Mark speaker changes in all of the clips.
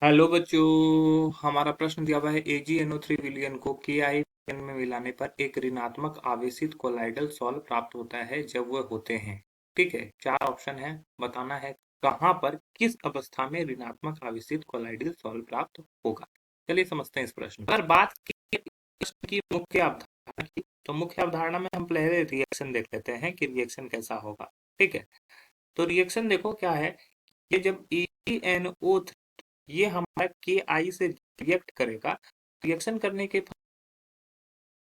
Speaker 1: Hello बच्चों, हमारा प्रश्न दिया हुआ है AgNO3 विलयन को KI में मिलाने पर एक ऋणात्मक आवेशित कोलाइडल सॉल्व प्राप्त होता है जब वह होते हैं। ठीक है, चार ऑप्शन है, बताना है कहाँ पर किस अवस्था में ऋणात्मक आवेशित कोलाइडल सॉल्व प्राप्त होगा। चलिए समझते हैं इस प्रश्न पर। बात की प्रश्न की मुख्य अवधारणा की, तो मुख्य अवधारणा में हम पहले रिएक्शन देख लेते हैं कि रिएक्शन कैसा होगा। ठीक है, तो रिएक्शन देखो क्या है। ये जब EnO, ये हमारा के आई से रिएक्ट करेगा। रिएक्शन करने के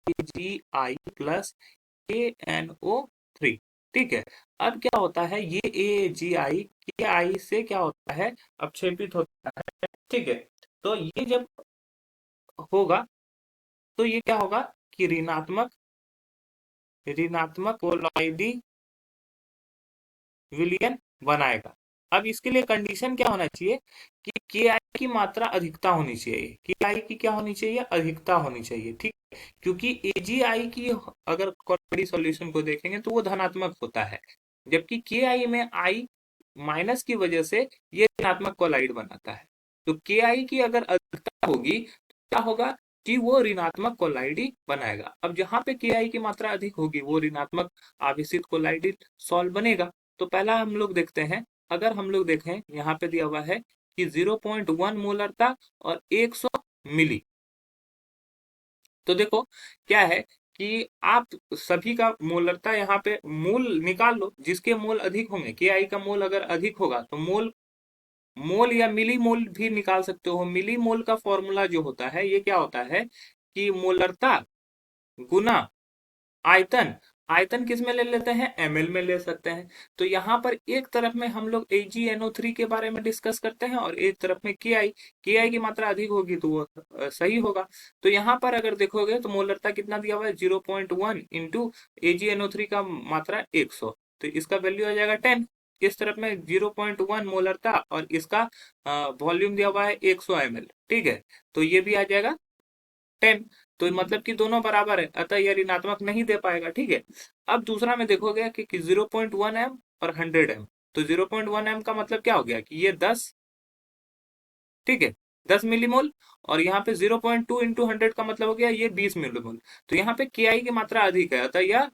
Speaker 1: जी आई प्लस के एन ओ थ्री। ठीक है, अब क्या होता है, ये ए जी आई के आई से क्या होता है, अपक्षेपित होता है। ठीक है, तो ये जब होगा तो ये क्या होगा कि ऋणात्मक ऋणात्मक कोलॉइडी विलयन बनाएगा। अब इसके लिए कंडीशन क्या होना चाहिए कि के आई की मात्रा अधिकता होनी चाहिए। के आई की क्या होनी चाहिए, अधिकता होनी चाहिए। ठीक है, क्योंकि एजीआई की अगर क्वाड्रेटिक सॉल्यूशन को देखेंगे तो वो धनात्मक होता है, जबकि के आई में आई माइनस की वजह से ये ऋणात्मक कोलाइड बनाता है। तो के आई की अगर अधिकता होगी तो क्या होगा कि वो ऋणात्मक कोलाइड ही बनाएगा। अब जहां पे के आई की मात्रा अधिक होगी वो ऋणात्मक आवेशित कोलाइड सॉल्व बनेगा। तो पहला हम लोग देखते हैं, अगर हम लोग देखें यहाँ पे दिया हुआ है कि 0.1 मोलरता और 100 मिली। तो देखो क्या है कि आप सभी का मोलरता यहाँ पे मोल निकाल लो, जिसके मोल अधिक होंगे, के आई का मोल अगर अधिक होगा तो मोल मोल या मिली मोल भी निकाल सकते हो। मिली मोल का फॉर्मूला जो होता है ये क्या होता है कि मोलरता गुना आयतन। आयतन किस में ले लेते हैं, एमएल में ले सकते हैं। तो यहाँ पर एक तरफ में हम लोग AgNO3 के बारे में डिस्कस करते हैं और एक तरफ में के आई की मात्रा अधिक होगी तो वो सही होगा। तो यहाँ पर अगर देखोगे तो मोलरता कितना दिया हुआ है, 0.1 इंटू AgNO3 का मात्रा 100, तो इसका वैल्यू आ जाएगा 10। इस तरफ में 0.1 मोलरता और इसका वॉल्यूम दिया हुआ है 100 ml। ठीक है, तो ये भी आ जाएगा 10। तो मतलब कि दोनों बराबर है, अतः यह ऋणात्मक नहीं दे पाएगा। ठीक है, अब दूसरा में देखोगे कि 0.1 एम और 100 एम। तो 0.1 एम का मतलब क्या हो गया कि ये 10, ठीक है, 10 मिलीमोल। और यहाँ पे 0.2 इंटू 100 का मतलब हो गया ये 20 मिलीमोल। तो यहाँ पे के आई की मात्रा अधिक है, अतः यह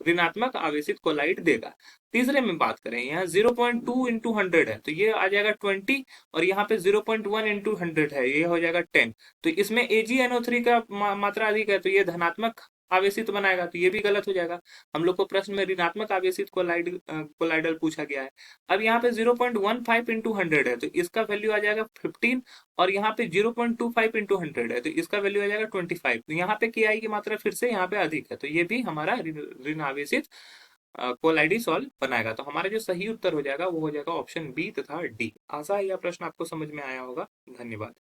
Speaker 1: ऋणात्मक आवेशित कोलाइड देगा। तीसरे में बात करें, यहाँ 0.2 इंटू 100 है तो ये आ जाएगा 20, और यहाँ पे 0.1 इंटू 100 है, ये हो जाएगा 10। तो इसमें AgNO3 का मात्रा अधिक है तो ये धनात्मक आवेशित बनाएगा, तो ये भी गलत हो जाएगा। हम लोग को प्रश्न में ऋणात्मक आवेशित कोलाइडल पूछा गया है। अब यहाँ पे 0.15 इंटू 100 है तो इसका वैल्यू आ जाएगा 15, और यहाँ पे 0.25 इंटू 100 है तो इसका वैल्यू आ जाएगा 25। तो यहाँ पे के आई की मात्रा फिर से यहाँ पे अधिक है, तो ये भी हमारा ऋण आवेशित कोलाइडी सॉल्व बनाएगा। तो हमारा जो सही उत्तर हो जाएगा वो हो जाएगा ऑप्शन बी तथा डी। आशा है यह प्रश्न आपको समझ में आया होगा। धन्यवाद।